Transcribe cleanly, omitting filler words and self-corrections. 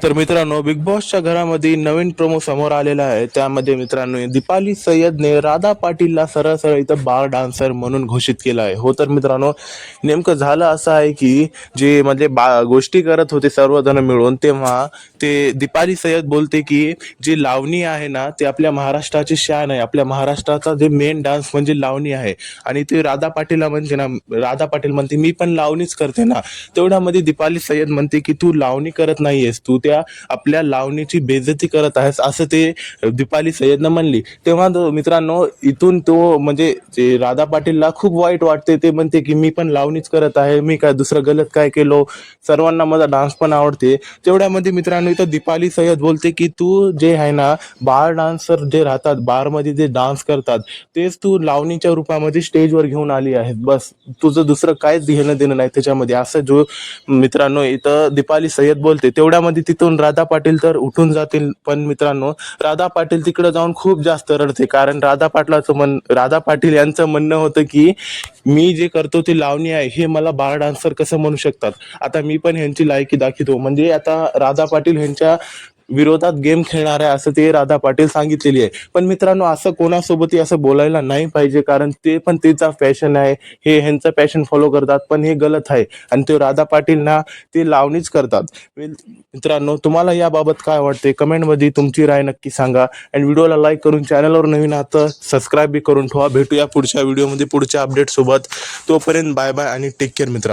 तर मित्रांनो, बिग बॉसच्या घरामध्ये नवीन प्रोमो समोर आलेला आहे. त्यामध्ये मित्रांनो, दीपाली सय्यदने राधा पाटीलला सरळ सरळ इथं बार डान्सर म्हणून घोषित केलं आहे. हो तर मित्रांनो, नेमकं झालं असं आहे की जे म्हणजे गोष्टी करत होते सर्वजण मिळून, तेव्हा ते दीपाली सय्यद बोलते की जी लावणी आहे ना, ते आपल्या महाराष्ट्राची शान आहे. आपल्या महाराष्ट्राचा जे मेन डान्स म्हणजे लावणी आहे. आणि ते राधा पाटीलला म्हणते ना, राधा पाटील म्हणते मी पण लावणीच करते ना. तेवढ्यामध्ये दीपाली सय्यद म्हणते की तू लावणी करत नाहीयेस, तू त्या आपल्या लावणीची बेइज्जती करत आहेस, असं ते दीपाली सय्यदनं म्हणली. तेव्हा मित्रांनो, इथून तो म्हणजे जे राधा पाटीलला खूप वाईट वाटते. ते म्हणते की मी पण लावणीच करत आहे, मी काय दुसरं गलत काय केलो, सर्वांना माझा डान्स पण आवडते. तेवढ्यामध्ये मित्रांनो, इथं दीपाली सय्यद बोलते की तू जे आहे ना, बार डान्सर जे राहतात बारमध्ये जे डान्स करतात, तेच तू लावणीच्या रूपामध्ये स्टेजवर घेऊन आली आहे. बस तुझं दुसरं काहीच घेणं देणं नाही त्याच्यामध्ये, असं जो मित्रांनो इथं दीपाली सय्यद बोलते. तेवढ्यामध्ये तिथून राधा पाटील तर उठून जातील, पण मित्रांनो राधा पाटील तिकडे जाऊन खूप जास्त रडते. कारण राधा पाटील यांचं म्हणणं होतं की मी जे करतो ते लावणी आहे, हे मला बार डान्सर कसं म्हणू शकतात. आता मी पण ह्यांची लायकी दाखवतो, म्हणजे आता राधा पाटील ह्यांच्या विरोधात गेम खेळणार आहे असं ते राधा पाटील सांगितलेली आहे. पण मित्रांनो, असं कोणासोबतही असं बोलायला नाही पाहिजे, कारण ते पण त्याचा पॅशन आहे, हे ह्यांचं पॅशन फॉलो करतात, पण हे गलत आहे. आणि ते राधा पाटील ना, ते लावणीच करतात. मित्रांनो, तुम्हाला याबाबत काय वाटते कमेंटमध्ये तुमची राय नक्की सांगा. आणि व्हिडिओला लाईक करून चॅनलवर नवीन आहात सबस्क्राईब बी करून ठेवा. भेटूया पुढच्या व्हिडिओमध्ये पुढच्या अपडेट सोबत. तोपर्यंत बाय बाय आणि टेक केअर मित्रांनो.